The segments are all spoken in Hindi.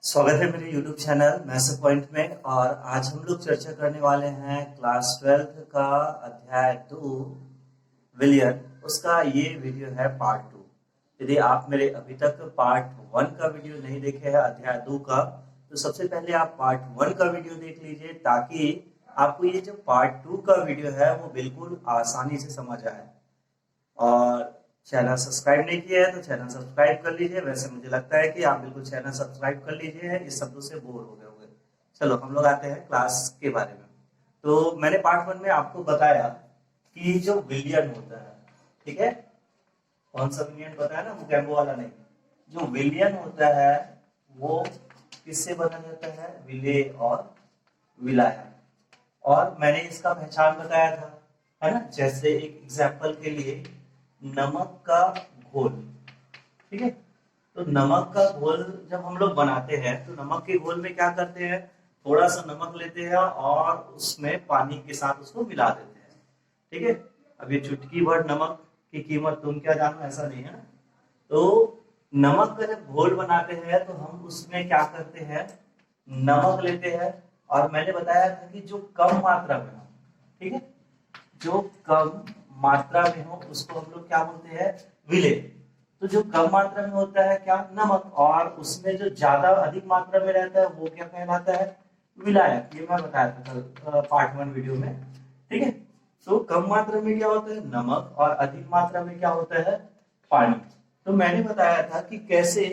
स्वागत है मेरे YouTube चैनल मैथ्स पॉइंट में। और आज हम लोग चर्चा करने वाले हैं क्लास 12th का अध्याय 2 विलियन, उसका ये वीडियो है पार्ट 2। यदि आप मेरे अभी तक पार्ट 1 का वीडियो नहीं देखे हैं अध्याय 2 का, तो सबसे पहले आप पार्ट 1 का वीडियो देख लीजिए ताकि आपको ये जो पार्ट 2 का वीडियो है वो बिल्कुल आसानी से समझ आए। और चैनल सब्सक्राइब नहीं किया है तो चैनल सब्सक्राइब कर लीजिए। वैसे मुझे लगता है कि आप बिल्कुल चैनल सब्सक्राइब कर लीजिए, इस शब्दों से बोर हो गए होंगे। चलो हम लोग आते हैं क्लास के बारे में। तो मैंने पार्ट 1 में आपको बताया कि जो विलियन होता है, ठीक है, कौन सा विलियन बताया ना, मोगैम्बो वाला नहीं। जो विलियन होता है वो किससे बना जाता है, विलेय और विलायक। और मैंने इसका पहचान बताया था, है ना। जैसे एक एग्जाम्पल के लिए नमक का घोल, ठीक है। तो नमक का घोल जब हम लोग बनाते हैं तो नमक के घोल में क्या करते हैं, थोड़ा सा नमक लेते हैं और उसमें पानी के साथ उसको मिला देते हैं, ठीक है। अब ये चुटकी भर नमक की कीमत तुम क्या जानो, ऐसा नहीं है ना। तो नमक का जब घोल बनाते हैं तो हम उसमें क्या करते हैं, नमक लेते हैं। और मैंने बताया था कि जो कम मात्रा में हो, ठीक है, जो कम मात्रा में हो उसको हम लोग क्या बोलते हैं, विलेय। तो जो कम मात्रा में होता है क्या, नमक, और उसमें जो ज्यादा अधिक मात्रा में रहता है वो क्या कहलाता है, विलायक। ये मैं बताया था कल पार्ट 1 वीडियो में, ठीक है। तो कम मात्रा में क्या होता है, नमक, और अधिक मात्रा में क्या होता है, पानी। तो मैंने बताया था कि कैसे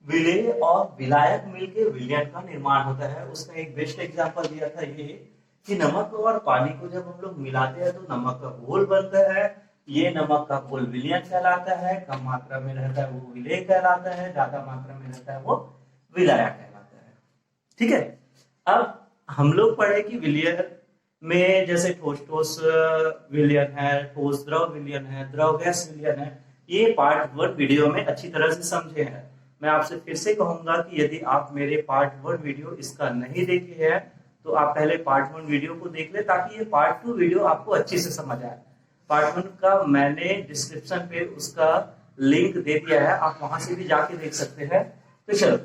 विलेय और विलायक मिलकर विलियन का निर्माण होता है। उसका एक बेस्ट एग्जांपल दिया था ये कि नमक और पानी को जब हम लोग मिलाते हैं तो नमक का घोल बनता है। ये नमक का घोल विलियन कहलाता है। कम मात्रा में रहता है वो विलेय कहलाता है, ज्यादा मात्रा में रहता है वो विलायक कहलाता है, ठीक है। अब हम लोग पढ़े कि विलियन में जैसे ठोस ठोस विलियन है, ठोस द्रव विलियन है, द्रव गैस विलियन है। ये पार्ट 1 वीडियो में अच्छी तरह से समझे हैं। मैं आपसे फिर से कहूंगा कि यदि आप मेरे पार्ट 1 वीडियो इसका नहीं देखे हैं तो आप पहले पार्ट 1 वीडियो को देख ले ताकि ये पार्ट 2 वीडियो आपको अच्छे से समझ आए। पार्ट 1 का मैंने डिस्क्रिप्शन पे उसका लिंक दे दिया है, आप वहां से भी जाके देख सकते हैं। तो चलो,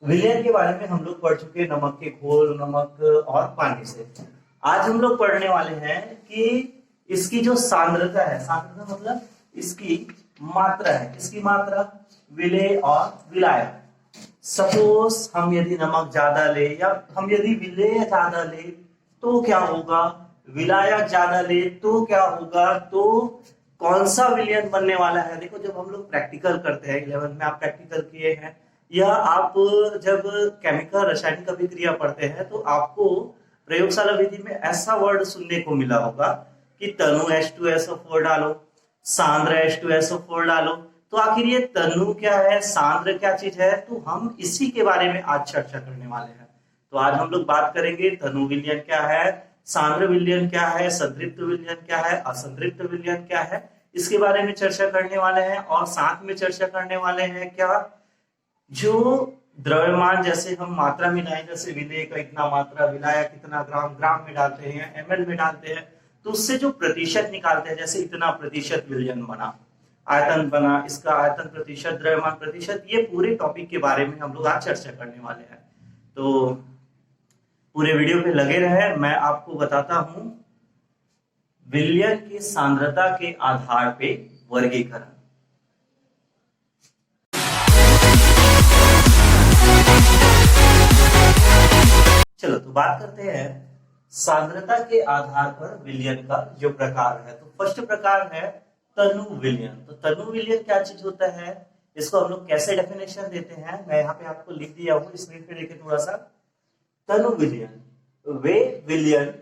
विलियन के बारे में हम लोग पढ़ चुके हैं, नमक के घोल, नमक और पानी से। आज हम लोग पढ़ने वाले हैं कि इसकी जो सांद्रता है, सांद्रता मतलब इसकी मात्रा है, किसकी मात्रा, विलेय और विलायक। सपोज हम यदि नमक ज्यादा ले या हम यदि विलेय ज्यादा ले तो क्या होगा, विलायक ज्यादा ले तो क्या होगा, तो कौन सा विलियन बनने वाला है। देखो जब हम लोग प्रैक्टिकल करते हैं, 11th में आप प्रैक्टिकल किए हैं, या आप जब केमिकल रासायनिक अभिक्रिया पढ़ते हैं तो आपको प्रयोगशाला विधि में ऐसा वर्ड सुनने को मिला होगा कि तनु H2SO4 डालो, सांद्र H2SO4 डालो। तो आखिर ये तनु क्या है, सांद्र क्या चीज है, तो हम इसी के बारे में आज चर्चा करने वाले हैं। तो आज हम लोग बात करेंगे तनु विलियन क्या है, सांद्र विलियन क्या है, संतृप्त विलियन क्या है, असंतृप्त विलियन क्या है, इसके बारे में चर्चा करने वाले हैं। और साथ में चर्चा करने वाले हैं क्या, जो द्रव्यमान जैसे हम मात्रा मिलाएं, जैसे विलेय का इतना मात्रा, विलायक कितना ग्राम, ग्राम में डालते हैं, ml में डालते हैं, तो उससे जो प्रतिशत निकालते हैं, जैसे इतना प्रतिशत विलियन बना, आयतन बना, इसका आयतन प्रतिशत, द्रव्यमान प्रतिशत, ये पूरे टॉपिक के बारे में हम लोग आज चर्चा करने वाले हैं। तो पूरे वीडियो पे लगे रहे। मैं आपको बताता हूं विलियन की सांद्रता के आधार पे वर्गीकरण। चलो तो बात करते हैं सांद्रता के आधार पर विलियन का जो प्रकार है। तो फर्स्ट प्रकार है तनु विलियन। तो तनु विलियन क्या चीज होता है, इसको हम लोग कैसे डेफिनेशन देते हैं, मैं यहाँ पे आपको लिख दिया हूँ, स्क्रीन पे देखिए थोड़ा सा। तनु विलियन वे विलियन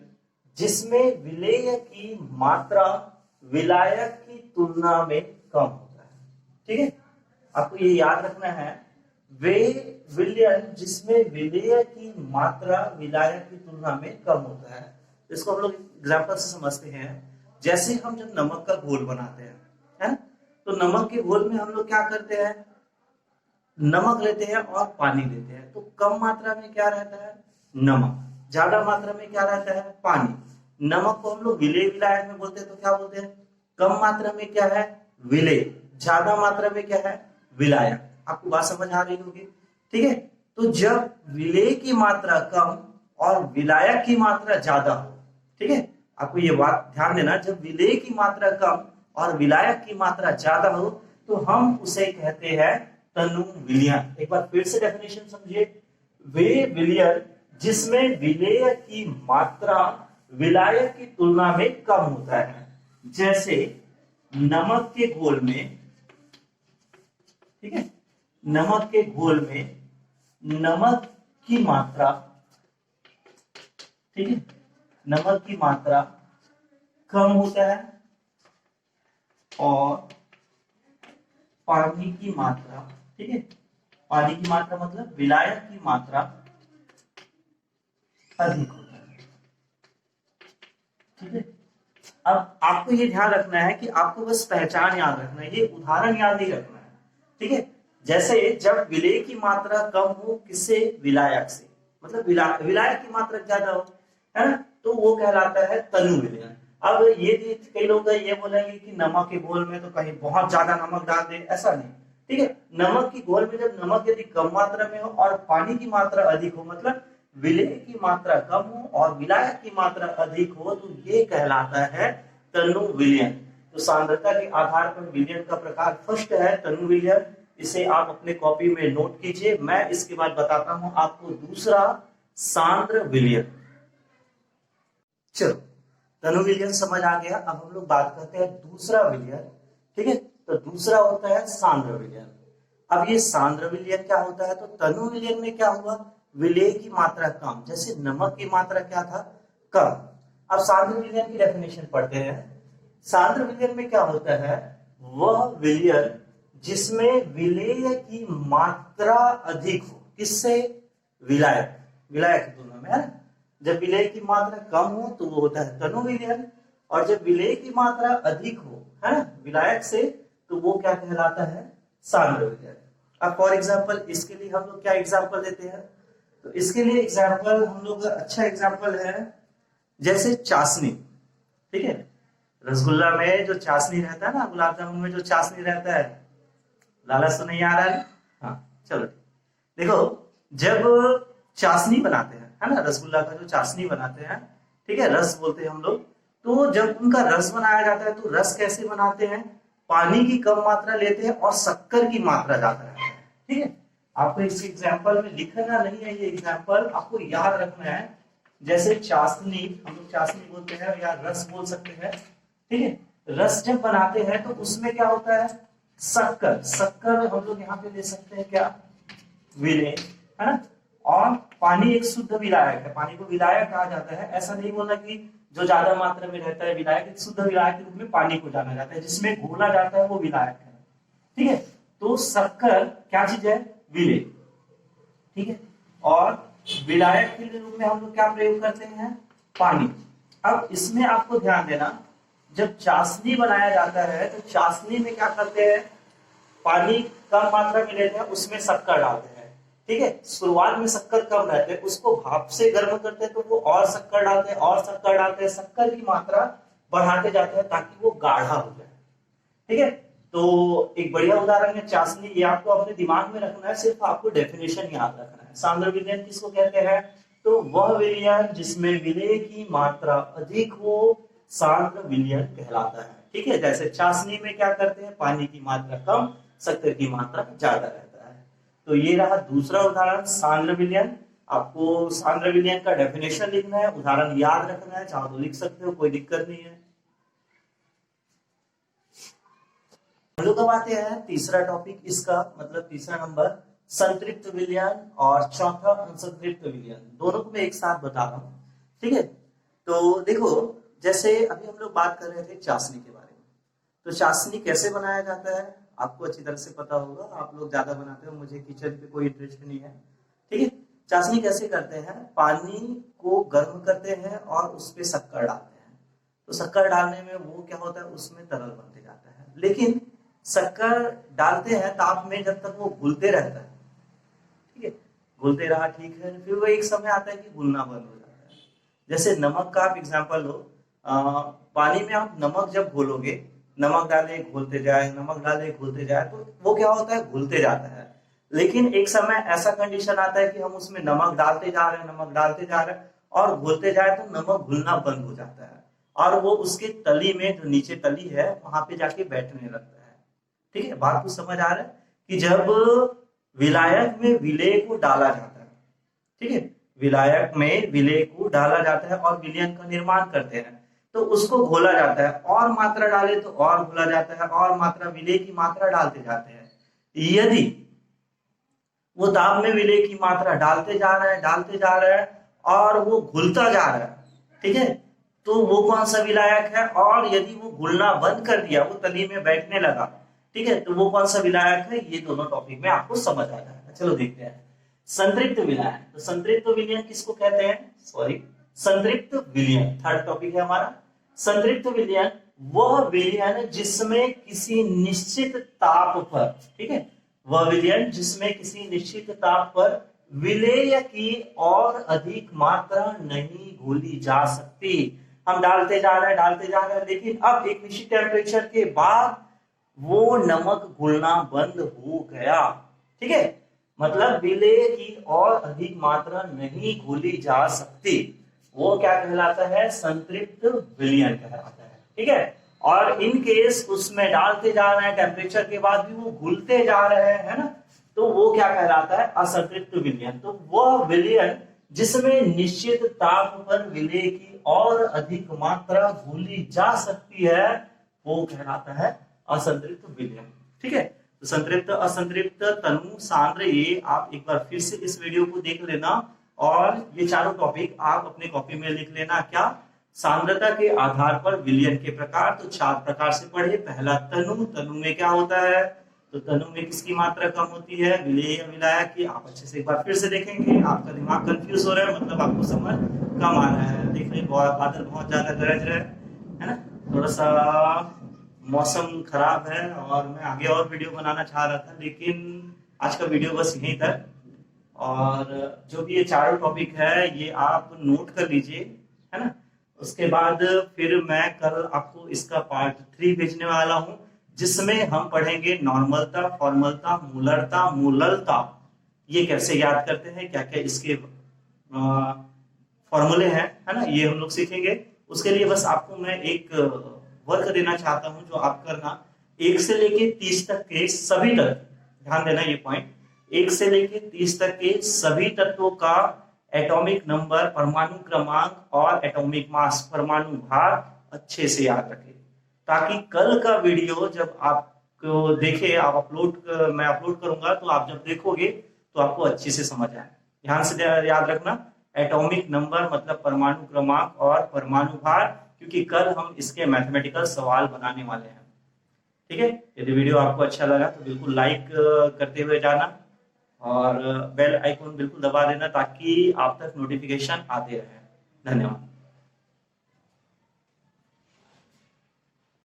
जिसमें विलेय की मात्रा विलायक की तुलना में कम होता है, ठीक है। आपको ये याद रखना है, वे विलियन जिसमें विलेय की मात्रा विलायक की तुलना में कम होता है। इसको हम लोग एग्जांपल से समझते हैं। जैसे हम जब नमक का घोल बनाते हैं, है ना, तो नमक के घोल में हम लोग क्या करते हैं, नमक लेते हैं और पानी देते हैं। तो कम मात्रा में क्या रहता है, नमक, ज्यादा मात्रा में क्या रहता है, पानी। नमक को हम लोग विलेय विलायक में बोलते हैं, तो क्या बोलते हैं, कम मात्रा में क्या है, विलेय, ज्यादा मात्रा में क्या है, विलायक। आपको बात समझ आ रही होगी, ठीक है। तो जब विलेय की मात्रा कम और विलायक की मात्रा ज्यादा हो, ठीक है, आपको ये बात ध्यान देना, जब विलेय की मात्रा कम और विलायक की मात्रा ज्यादा हो तो हम उसे कहते हैं तनु विलयन। एक बार फिर से डेफिनेशन समझिए, वे विलयन जिसमें विलेय की मात्रा विलायक की तुलना में कम होता है, जैसे नमक के घोल में, ठीक है, नमक के घोल में नमक की मात्रा, ठीक है, नमक की मात्रा कम होता है और पानी की मात्रा, ठीक है, पानी की मात्रा मतलब विलायक की मात्रा अधिक होता है, ठीक है। अब आपको ये ध्यान रखना है कि आपको बस पहचान याद रखना है, ये उदाहरण याद नहीं रखना है, ठीक है। जैसे जब विलेय की मात्रा कम हो, किससे, विलायक से, मतलब विलायक की मात्रा ज्यादा हो, है ना, तो वो कहलाता है तनु विलयन। अब ये कई लोग ये बोलेंगे कि नमक के घोल में तो कहीं बहुत ज्यादा नमक डाल दे, ऐसा नहीं, ठीक है। नमक की घोल में जब नमक यदि कम मात्रा में हो और पानी की मात्रा अधिक हो, मतलब विलेय की मात्रा कम हो और विलायक की मात्रा अधिक हो, तो ये कहलाता है तनु विलयन। तो सांद्रता के आधार पर विलयन का प्रकार फर्स्ट है तनु विलयन, इसे आप अपने कॉपी में नोट कीजिए। मैं इसके बाद बताता हूं आपको दूसरा सांद्र विलयन। चलो, तनु विलयन समझ आ गया, अब हम लोग बात करते हैं दूसरा विलयन, ठीक है। तो दूसरा होता है सांद्र विलयन। अब ये सांद्र विलयन क्या होता है, तो तनु विलयन में क्या हुआ, विलेय की मात्रा कम, जैसे नमक की मात्रा क्या था, कम। अब सांद्र विलयन की डेफिनेशन पढ़ते हैं। सांद्र विलयन में क्या होता है, वह विलयन जिसमें विलेय की मात्रा अधिक हो, किससे, विलायक, विलायक की तुलना में, है ना। जब विलेय की मात्रा कम हो तो वो होता है तनु विलयन, और जब विलेय की मात्रा अधिक हो, है ना, विलायक से, तो वो क्या कहलाता है, सांद्र विलयन। अब फॉर एग्जांपल इसके लिए हम लोग क्या एग्जांपल देते हैं, तो इसके लिए एग्जांपल हम लोग अच्छा एग्जांपल है जैसे चाशनी, ठीक है। रसगुल्ला में जो चाशनी रहता है ना, गुलाब जामुन में जो चाशनी रहता है, लालच तो नहीं आ रहा है, हाँ चलो देखो, जब चाशनी बनाते हैं, है ना, रसगुल्ला का जो चाशनी बनाते हैं, ठीक है, रस बोलते हैं हम लोग, तो जब उनका रस बनाया जाता है तो रस कैसे बनाते हैं, पानी की कम मात्रा लेते हैं और शक्कर की मात्रा ज्यादा रहता है, ठीक है। आपको इस एग्जाम्पल में लिखना नहीं है, ये एग्जाम्पल आपको याद रखना है। जैसे चाशनी, हम लोग चाशनी बोलते हैं या रस बोल सकते हैं, ठीक है। रस जब बनाते हैं तो उसमें क्या होता है, शक्कर, शक्कर हम लोग यहाँ पे ले सकते हैं क्या, विलेय, है ना, और पानी एक शुद्ध विलायक है, पानी को विलायक कहा जाता है। ऐसा नहीं बोलना कि जो ज्यादा मात्रा में रहता है विलायक, एक शुद्ध विलायक के रूप में पानी को जाना जाता है, जिसमें घोला जाता है वो विलायक है, ठीक है। तो शक्कर क्या चीज है, विलेय, ठीक है। और विलायक के रूप में हम लोग क्या प्रयोग करते हैं, पानी। अब इसमें आपको ध्यान देना, जब चाशनी बनाया जाता है तो चाशनी में क्या करते हैं, पानी कम मात्रा में लेते हैं, उसमें शक्कर डालते हैं, ठीक है। शुरुआत में शक्कर कम रहते हैं, उसको भाप से गर्म करते हैं तो वो और शक्कर डालते हैं और शक्कर डालते हैं, शक्कर की मात्रा बढ़ाते जाते हैं ताकि वो गाढ़ा हो जाए, ठीक है। तो एक बढ़िया उदाहरण है चाशनी, ये आपको अपने दिमाग में रखना है, सिर्फ आपको डेफिनेशन याद रखना है। सांद्र विलयन किसको कहते हैं, तो वह विलयन जिसमें विलेय की मात्रा अधिक हो, सांद्र विलयन कहलाता है, ठीक है। जैसे चाशनी में क्या करते हैं, पानी की मात्रा कम, शक्कर की मात्रा ज्यादा रहता है। तो ये रहा दूसरा उदाहरण सांद्र विलयन। आपको सांद्र विलयन का डेफिनेशन लिखना है, उदाहरण याद रखना है, चाहो तो लिख सकते हो, कोई दिक्कत नहीं है। हम लोग अब आते हैं तीसरा टॉपिक इसका, मतलब तीसरा नंबर, संतृप्त विलयन, और चौथा असंतृप्त विलयन। दोनों को मैं एक साथ बता रहा हूं, ठीक है। तो देखो, जैसे अभी हम लोग बात कर रहे थे चाशनी के बारे में, तो चाशनी कैसे बनाया जाता है आपको अच्छी तरह से पता होगा, आप लोग ज्यादा बनाते हो, मुझे किचन पे कोई इंटरेस्ट नहीं है, ठीक है। चाशनी कैसे करते हैं, पानी को गर्म करते हैं और उस पर शक्कर डालते हैं, तो शक्कर डालने में वो क्या होता है, उसमें तरल बनते जाता है, लेकिन शक्कर डालते हैं ताप में जब तक वो घुलते रहता है, ठीक है, घुलते रहा, ठीक है, फिर वो एक समय आता है कि घुलना बंद हो जाता है। जैसे नमक का आप एग्जांपल लो, पानी में आप नमक जब घोलोगे, नमक डाले घोलते जाए, नमक डाले घोलते जाए, तो वो क्या होता है, घुलते जाता है। लेकिन एक समय ऐसा कंडीशन आता है कि हम उसमें नमक डालते जा रहे हैं, नमक डालते जा रहे हैं और घुलते जाए तो नमक घुलना बंद हो जाता है और वो उसके तली में, जो नीचे तली है, वहां पे जाके बैठने लगता है। ठीक है, बात को समझ आ रहा है कि जब विलायक में विलेय को डाला जाता है, ठीक है, विलायक में विलेय को डाला जाता है और विलयन का निर्माण करते हैं, तो उसको घोला जाता है, और मात्रा डाले तो और घोला जाता है, और मात्रा, विलेय की मात्रा डालते जाते हैं। यदि वो दाब में विलेय की मात्रा डालते जा रहा है, डालते जा रहा है और वो घुलता जा रहा है, ठीक है, तो वो कौन सा विलायक है? और यदि वो घुलना बंद कर दिया, वो तली में बैठने लगा, ठीक है, तो वो कौन सा विलायक है? ये दोनों टॉपिक में आपको समझ आ जाएगा। चलो देखते हैं संतृप्त विलयन। तो संतृप्त विलयन किसको कहते हैं? सॉरी, संतृप्त विलयन थर्ड टॉपिक है हमारा। संतृप्त विलयन वह विलयन जिसमें किसी निश्चित ताप पर, ठीक है, वह विलयन जिसमें किसी निश्चित ताप पर विलेय की और अधिक मात्रा नहीं घोली जा सकती। हम डालते जा रहे हैं, डालते जा रहे हैं, लेकिन अब एक निश्चित टेम्परेचर के बाद वो नमक घुलना बंद हो गया, ठीक है, मतलब विलेय की और अधिक मात्रा नहीं घोली जा सकती, वो क्या कहलाता है? संतृप्त विलयन कहलाता है, ठीक है। और इन केस उसमें डालते जा रहे हैं, टेम्परेचर के बाद भी वो घुलते जा रहे हैं, है ना, तो वो क्या कहलाता है? असंतृप्त विलयन। तो वह विलयन जिसमें निश्चित ताप पर विलेय की और अधिक मात्रा घोली जा सकती है, वो कहलाता है असंतृप्त विलयन, ठीक है। तो संतृप्त, असंतृप्त, तनु, सांद्र, ये आप एक बार फिर से इस वीडियो को देख लेना और ये चारों टॉपिक आप अपने कॉपी में लिख लेना। क्या? सांद्रता के आधार पर विलयन के प्रकार। तो 4 प्रकार से पढ़े। पहला तनु, तनु में क्या होता है? तो तनु में किसकी मात्रा कम होती है? विलेय या विलायक की। आप अच्छे से एक बार फिर से देखेंगे, आपका दिमाग कंफ्यूज हो रहा है, मतलब आपको समझ कम आ रहा है। देख रहे बादल बहुत ज्यादा गरज रहे है ना, थोड़ा सा मौसम खराब है और मैं आगे और वीडियो बनाना चाह रहा था, लेकिन आज का वीडियो बस यहीं तक। और जो भी ये चारों टॉपिक है ये आप नोट कर लीजिए, है ना। उसके बाद फिर मैं कल आपको इसका पार्ट 3 भेजने वाला हूं, जिसमें हम पढ़ेंगे नॉर्मलता, फॉर्मलता, मूलरता, मूललता, ये कैसे याद करते हैं, क्या क्या इसके फॉर्मूले हैं, है ना, ये हम लोग सीखेंगे। उसके लिए बस आपको मैं एक वर्क देना चाहता हूं, जो आप करना 1 से लेके 30 तक के सभी तत्व, ध्यान देना ये पॉइंट, 1 से लेके 30 तक के सभी तत्वों का एटॉमिक नंबर, परमाणु क्रमांक और एटॉमिक मास, परमाणु भार अच्छे से याद रखें, ताकि कल का वीडियो जब आपको देखे, आप मैं अपलोड करूंगा, तो आप जब देखोगे तो आपको अच्छे से समझ आए। ध्यान से याद रखना, एटॉमिक नंबर मतलब परमाणु क्रमांक और परमाणु भार, क्योंकि कल हम इसके मैथमेटिकल सवाल बनाने वाले हैं, ठीक है। यदि वीडियो आपको अच्छा लगा तो बिल्कुल लाइक करते हुए जाना और बेल आइकन बिल्कुल दबा देना, ताकि आप तक नोटिफिकेशन आते रहे। धन्यवाद।